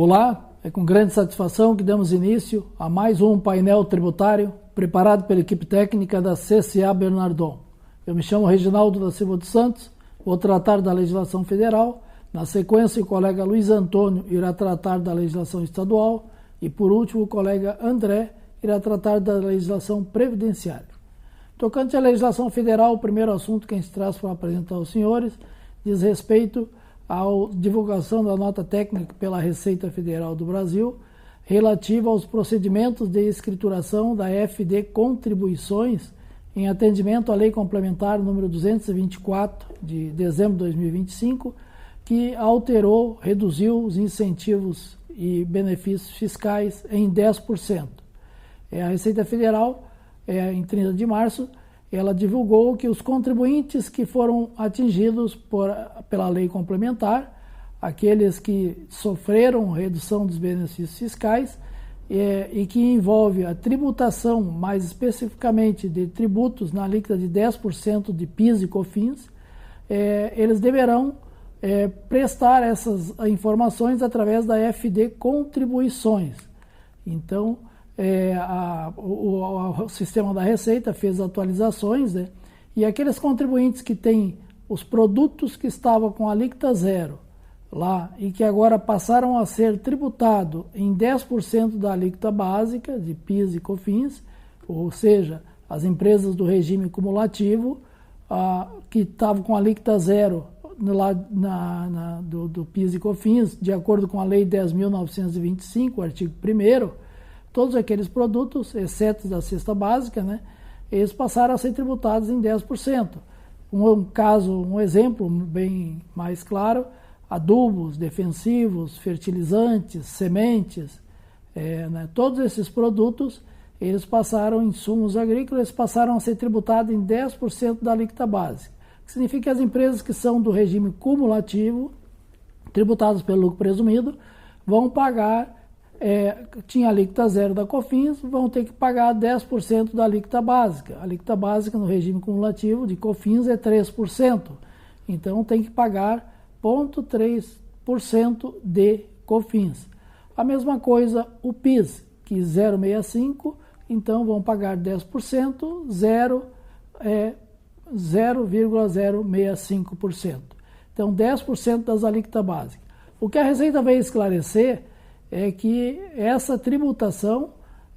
Olá, é com grande satisfação que damos início a mais um painel tributário preparado pela equipe técnica da CCA Bernardon. Eu me chamo Reginaldo da Silva dos Santos, vou tratar da legislação federal, na sequência o colega Luiz Antônio irá tratar da legislação estadual e por último o colega André irá tratar da legislação previdenciária. Tocante à legislação federal, o primeiro assunto que a gente traz para apresentar aos senhores diz respeito à divulgação da nota técnica pela Receita Federal do Brasil relativa aos procedimentos de escrituração da FD Contribuições em atendimento à Lei Complementar número 224 de dezembro de 2025, que alterou, reduziu os incentivos e benefícios fiscais em 10%. A Receita Federal, em 30 de março, ela divulgou que os contribuintes que foram atingidos pela lei complementar, aqueles que sofreram redução dos benefícios fiscais e que envolve a tributação, mais especificamente de tributos na alíquota de 10% de PIS e COFINS, eles deverão prestar essas informações através da FD Contribuições. Então, o sistema da Receita fez atualizações, né? E aqueles contribuintes que têm os produtos que estavam com alíquota zero lá e que agora passaram a ser tributados em 10% da alíquota básica de PIS e COFINS, ou seja, as empresas do regime cumulativo que estavam com alíquota zero do PIS e COFINS, de acordo com a Lei 10.925, artigo 1º, todos aqueles produtos, exceto da cesta básica, né, eles passaram a ser tributados em 10%. Um exemplo bem mais claro, adubos, defensivos, fertilizantes, sementes, né, todos esses produtos, eles passaram, insumos agrícolas, eles passaram a ser tributados em 10% da alíquota básica. Que significa que as empresas que são do regime cumulativo, tributadas pelo lucro presumido, vão pagar, tinha alíquota zero da COFINS, vão ter que pagar 10% da alíquota básica. A alíquota básica no regime cumulativo de COFINS é 3%. Então tem que pagar 0,3% de COFINS. A mesma coisa o PIS, que 0,65%, então vão pagar 10%, 0,065%. Então 10% das alíquotas básicas. O que a Receita veio esclarecer é que essa tributação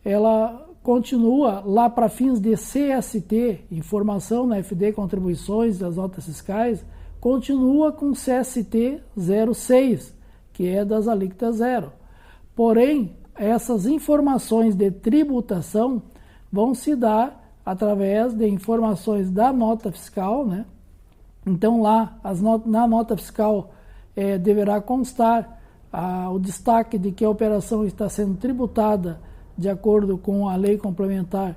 ela continua lá para fins de CST, informação na FD Contribuições das notas fiscais, continua com CST 06, que é das alíquotas zero. Porém, essas informações de tributação vão se dar através de informações da nota fiscal, né? Então lá, na nota fiscal deverá constar o destaque de que a operação está sendo tributada de acordo com a Lei Complementar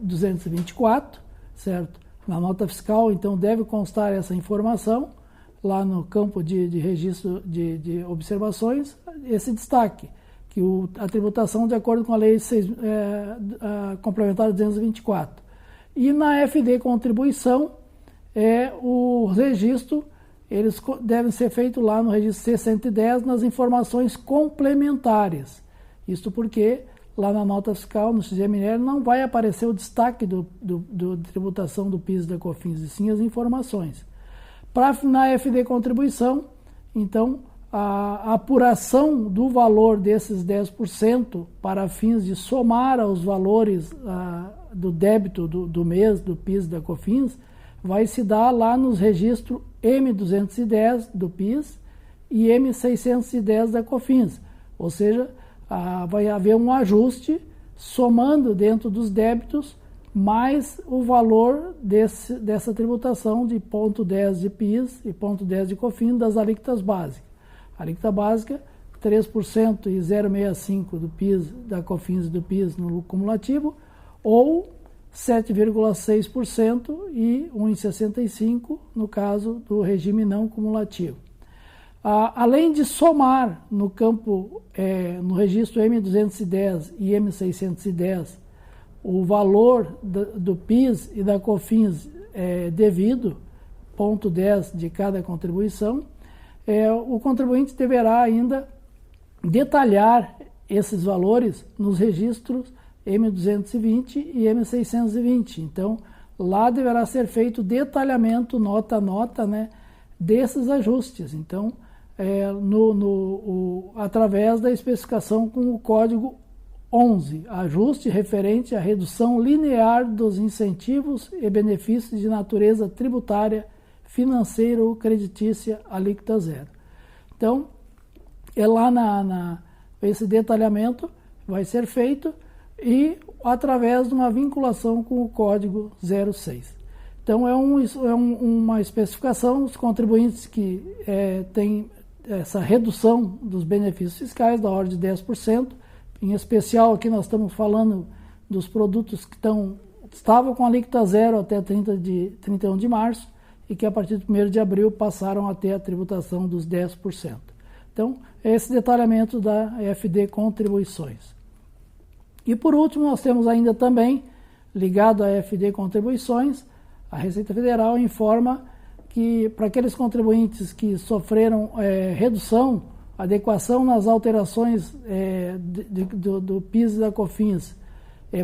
224, certo? Na nota fiscal, então, deve constar essa informação lá no campo de registro de observações, esse destaque, que a tributação de acordo com a Lei Complementar 224. E na FD Contribuição, o registro, eles devem ser feitos lá no registro C110 nas informações complementares. Isso porque lá na nota fiscal, no CGML, não vai aparecer o destaque da tributação do PIS e da COFINS, e sim as informações. Na FD Contribuição, então, a apuração do valor desses 10% para fins de somar aos valores do débito do mês, do PIS e da COFINS, vai se dar lá nos registros M210 do PIS e M610 da COFINS, ou seja, vai haver um ajuste somando dentro dos débitos mais o valor dessa tributação de 0,10 de PIS e 0,10 de COFINS das alíquotas básicas. A alíquota básica, 3% e 0,65% do PIS, da COFINS e do PIS no lucro cumulativo, ou 7,6% e 1,65% no caso do regime não cumulativo. Além de somar no campo, no registro M210 e M610, o valor do PIS e da COFINS devido, 0,10 de cada contribuição, o contribuinte deverá ainda detalhar esses valores nos registros M220 e M620. Então, lá deverá ser feito detalhamento, nota a nota, né, desses ajustes. Então, através da especificação com o código 11, ajuste referente à redução linear dos incentivos e benefícios de natureza tributária, financeira ou creditícia, alíquota zero. Então, lá esse detalhamento vai ser feito e através de uma vinculação com o código 06. Então, uma especificação, os contribuintes que têm essa redução dos benefícios fiscais da ordem de 10%, em especial aqui nós estamos falando dos produtos que estavam com alíquota zero até 31 de março e que a partir de 1º de abril passaram a ter a tributação dos 10%. Então, esse detalhamento da FD Contribuições. E por último, nós temos ainda também, ligado à FD Contribuições, a Receita Federal informa que para aqueles contribuintes que sofreram redução, adequação nas alterações do PIS e da COFINS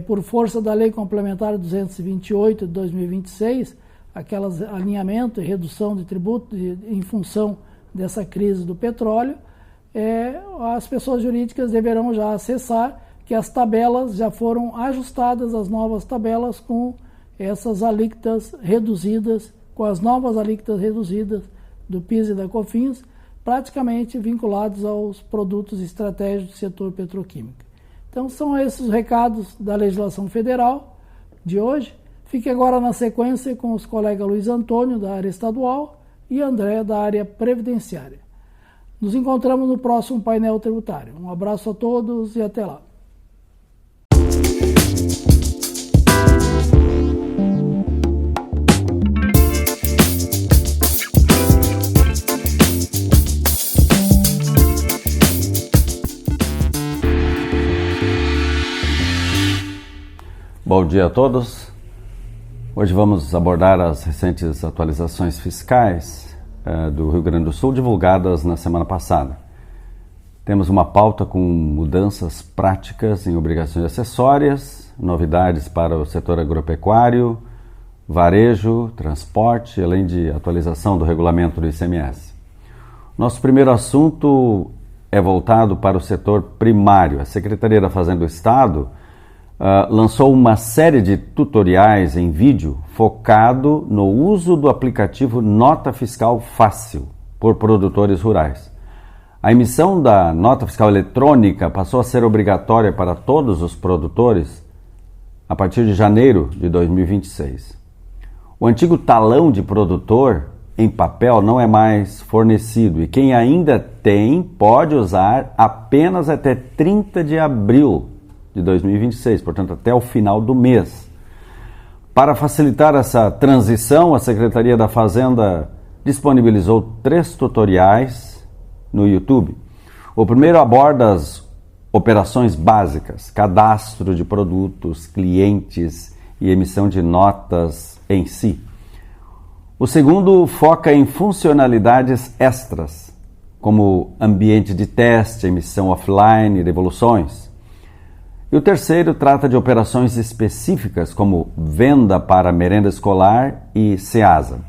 por força da Lei Complementar 228 de 2026, aquelas alinhamento e redução de tributo em função dessa crise do petróleo, as pessoas jurídicas deverão já acessar que as tabelas já foram ajustadas, as novas tabelas com essas alíquotas reduzidas, com as novas alíquotas reduzidas do PIS e da COFINS, praticamente vinculados aos produtos estratégicos do setor petroquímico. Então são esses os recados da legislação federal de hoje. Fique agora na sequência com os colegas Luiz Antônio, da área estadual, e André, da área previdenciária. Nos encontramos no próximo painel tributário. Um abraço a todos e até lá. Bom dia a todos. Hoje vamos abordar as recentes atualizações fiscais do Rio Grande do Sul divulgadas na semana passada. Temos uma pauta com mudanças práticas em obrigações acessórias, novidades para o setor agropecuário, varejo, transporte, além de atualização do regulamento do ICMS. Nosso primeiro assunto é voltado para o setor primário. A Secretaria da Fazenda do Estado lançou uma série de tutoriais em vídeo focado no uso do aplicativo Nota Fiscal Fácil por produtores rurais. A emissão da nota fiscal eletrônica passou a ser obrigatória para todos os produtores a partir de janeiro de 2026. O antigo talão de produtor em papel não é mais fornecido e quem ainda tem pode usar apenas até 30 de abril de 2026, portanto até o final do mês. Para facilitar essa transição, a Secretaria da Fazenda disponibilizou 3 tutoriais no YouTube. O primeiro aborda as operações básicas, cadastro de produtos, clientes e emissão de notas em si. O segundo foca em funcionalidades extras, como ambiente de teste, emissão offline, devoluções. E o terceiro trata de operações específicas, como venda para merenda escolar e SEASA.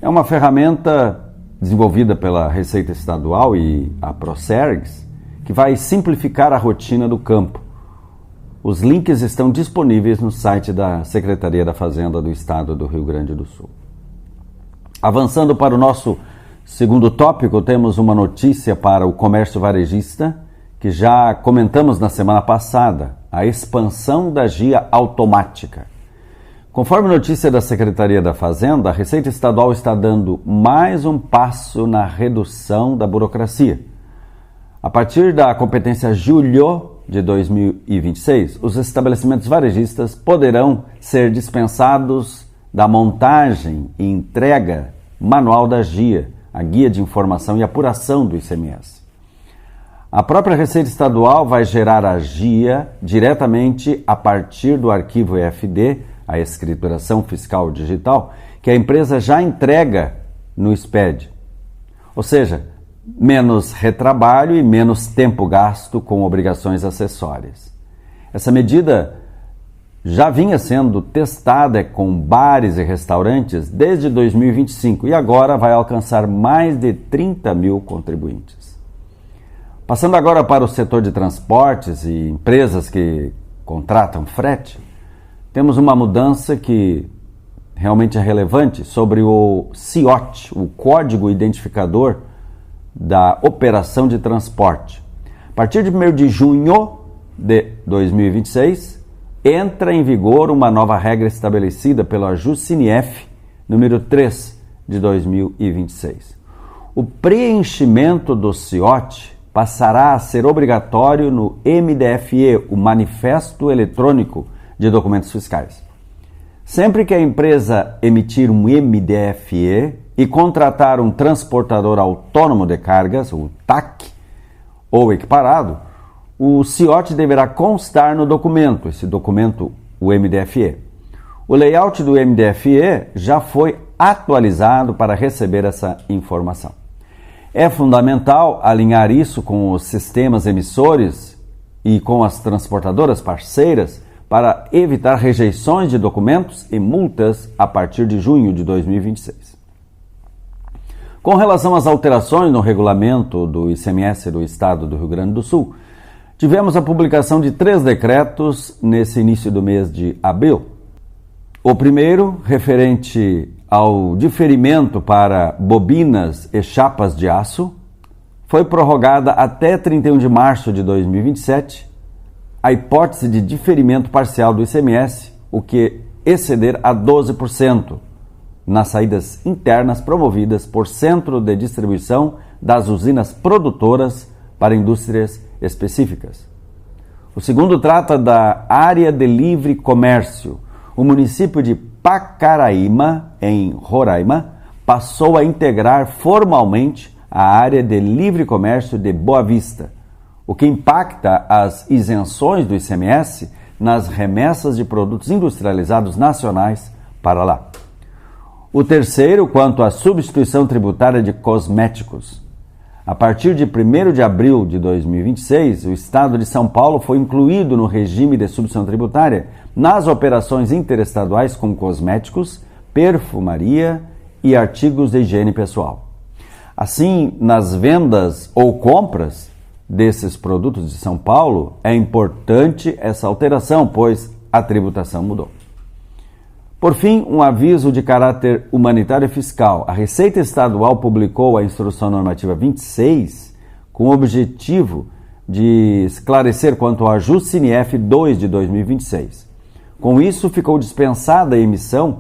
É uma ferramenta desenvolvida pela Receita Estadual e a Procergs, que vai simplificar a rotina do campo. Os links estão disponíveis no site da Secretaria da Fazenda do Estado do Rio Grande do Sul. Avançando para o nosso segundo tópico, temos uma notícia para o comércio varejista, que já comentamos na semana passada, a expansão da GIA automática. Conforme notícia da Secretaria da Fazenda, a Receita Estadual está dando mais um passo na redução da burocracia. A partir da competência julho de 2026, os estabelecimentos varejistas poderão ser dispensados da montagem e entrega manual da GIA, a Guia de Informação e Apuração do ICMS. A própria Receita Estadual vai gerar a GIA diretamente a partir do arquivo EFD, a Escrituração Fiscal Digital, que a empresa já entrega no SPED. Ou seja, menos retrabalho e menos tempo gasto com obrigações acessórias. Essa medida já vinha sendo testada com bares e restaurantes desde 2025 e agora vai alcançar mais de 30 mil contribuintes. Passando agora para o setor de transportes e empresas que contratam frete, temos uma mudança que realmente é relevante sobre o CIOT, o Código Identificador da Operação de Transporte. A partir de 1º de junho de 2026, entra em vigor uma nova regra estabelecida pela JuSiniF, número 3 de 2026. O preenchimento do CIOT passará a ser obrigatório no MDFE, o Manifesto Eletrônico de Documentos Fiscais. Sempre que a empresa emitir um MDFE e contratar um transportador autônomo de cargas, o TAC, ou equiparado, o CIOT deverá constar no documento, esse documento, o MDFE. O layout do MDFE já foi atualizado para receber essa informação. É fundamental alinhar isso com os sistemas emissores e com as transportadoras parceiras para evitar rejeições de documentos e multas a partir de junho de 2026. Com relação às alterações no regulamento do ICMS do Estado do Rio Grande do Sul, tivemos a publicação de 3 decretos nesse início do mês de abril. O primeiro, referente ao diferimento para bobinas e chapas de aço, foi prorrogada até 31 de março de 2027 a hipótese de diferimento parcial do ICMS, o que exceder a 12% nas saídas internas promovidas por centro de distribuição das usinas produtoras para indústrias específicas. O segundo trata da área de livre comércio. O município de Pacaraíma, em Roraima, passou a integrar formalmente a área de livre comércio de Boa Vista, o que impacta as isenções do ICMS nas remessas de produtos industrializados nacionais para lá. O terceiro, quanto à substituição tributária de cosméticos. A partir de 1º de abril de 2026, o Estado de São Paulo foi incluído no regime de substituição tributária nas operações interestaduais com cosméticos, perfumaria e artigos de higiene pessoal. Assim, nas vendas ou compras desses produtos de São Paulo, é importante essa alteração, pois a tributação mudou. Por fim, um aviso de caráter humanitário e fiscal. A Receita Estadual publicou a Instrução Normativa 26 com o objetivo de esclarecer quanto ao JuSiniF 2 de 2026. Com isso, ficou dispensada a emissão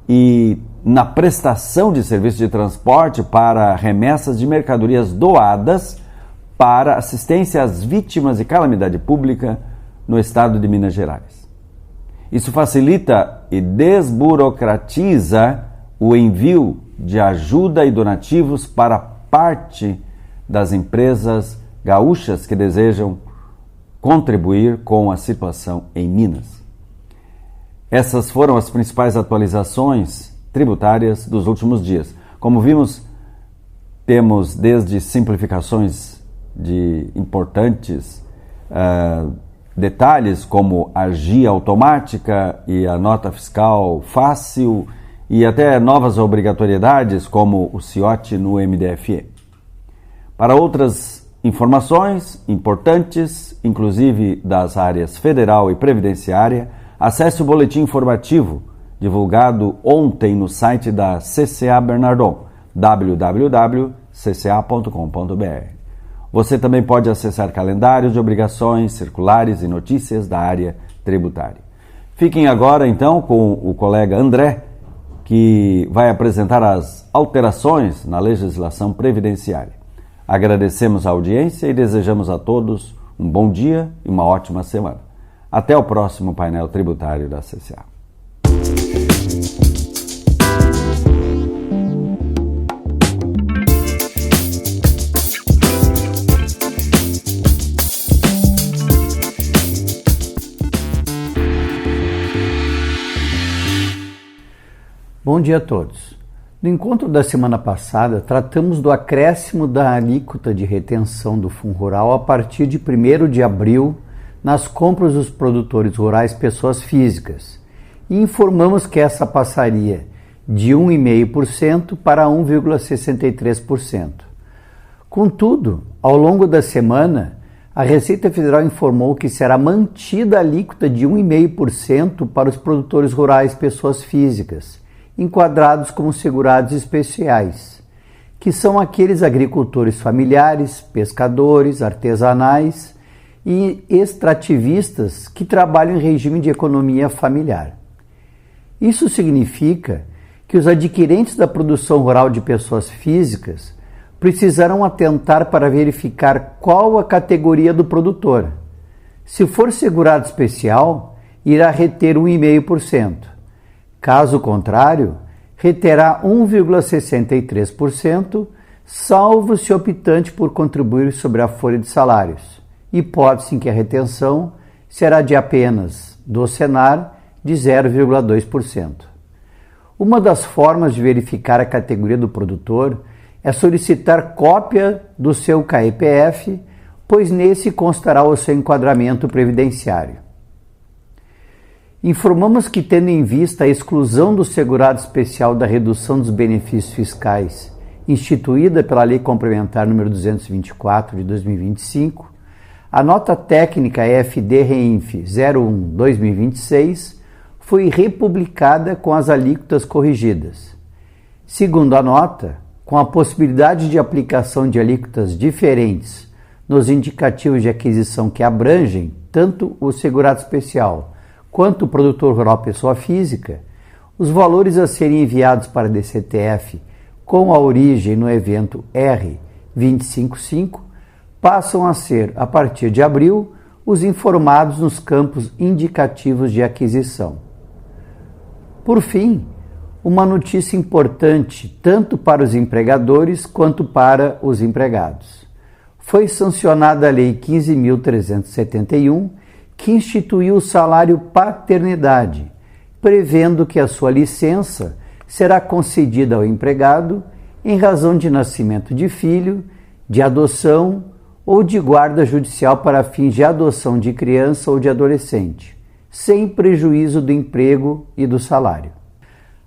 e na prestação de serviços de transporte para remessas de mercadorias doadas para assistência às vítimas de calamidade pública no estado de Minas Gerais. Isso facilita e desburocratiza o envio de ajuda e donativos para parte das empresas gaúchas que desejam contribuir com a situação em Minas. Essas foram as principais atualizações tributárias dos últimos dias. Como vimos, temos desde simplificações de importantes detalhes como a GIA automática e a nota fiscal fácil e até novas obrigatoriedades como o CIOT no MDFE. Para outras informações importantes, inclusive das áreas federal e previdenciária, acesse o boletim informativo divulgado ontem no site da CCA Bernardon, www.cca.com.br. Você também pode acessar calendários de obrigações, circulares e notícias da área tributária. Fiquem agora, então, com o colega André, que vai apresentar as alterações na legislação previdenciária. Agradecemos a audiência e desejamos a todos um bom dia e uma ótima semana. Até o próximo painel tributário da CCA. Bom dia a todos. No encontro da semana passada, tratamos do acréscimo da alíquota de retenção do Fundo Rural a partir de 1º de abril nas compras dos produtores rurais pessoas físicas e informamos que essa passaria de 1,5% para 1,63%. Contudo, ao longo da semana, a Receita Federal informou que será mantida a alíquota de 1,5% para os produtores rurais pessoas físicas, enquadrados como segurados especiais, que são aqueles agricultores familiares, pescadores, artesanais e extrativistas que trabalham em regime de economia familiar. Isso significa que os adquirentes da produção rural de pessoas físicas precisarão atentar para verificar qual a categoria do produtor. Se for segurado especial, irá reter 1,5%. Caso contrário, reterá 1,63%, salvo se optante por contribuir sobre a folha de salários, hipótese em que a retenção será de apenas, do Senar, de 0,2%. Uma das formas de verificar a categoria do produtor é solicitar cópia do seu CAEPF, pois nesse constará o seu enquadramento previdenciário. Informamos que, tendo em vista a exclusão do segurado especial da redução dos benefícios fiscais, instituída pela Lei Complementar nº 224 de 2025, a nota técnica FD-REINF 01/2026 foi republicada com as alíquotas corrigidas. Segundo a nota, com a possibilidade de aplicação de alíquotas diferentes nos indicativos de aquisição que abrangem tanto o segurado especial quanto o produtor rural pessoa física, os valores a serem enviados para a DCTF com a origem no evento R255 passam a ser, a partir de abril, os informados nos campos indicativos de aquisição. Por fim, uma notícia importante tanto para os empregadores quanto para os empregados. Foi sancionada a Lei 15.371, que instituiu o salário paternidade, prevendo que a sua licença será concedida ao empregado em razão de nascimento de filho, de adoção ou de guarda judicial para fins de adoção de criança ou de adolescente, sem prejuízo do emprego e do salário.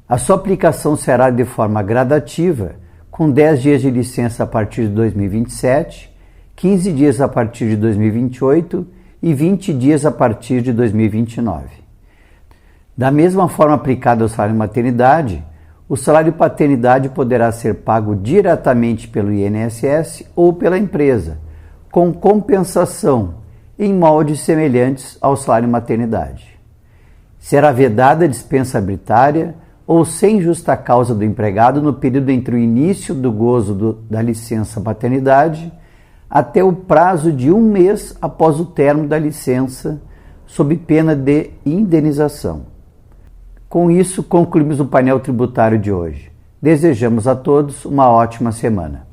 A sua aplicação será de forma gradativa, com 10 dias de licença a partir de 2027, 15 dias a partir de 2028 e 20 dias a partir de 2029. Da mesma forma aplicada ao salário maternidade, o salário paternidade poderá ser pago diretamente pelo INSS ou pela empresa, com compensação em moldes semelhantes ao salário maternidade. Será vedada a dispensa arbitrária ou sem justa causa do empregado no período entre o início do gozo da licença paternidade até o prazo de 1 mês após o término da licença, sob pena de indenização. Com isso, concluímos o painel tributário de hoje. Desejamos a todos uma ótima semana.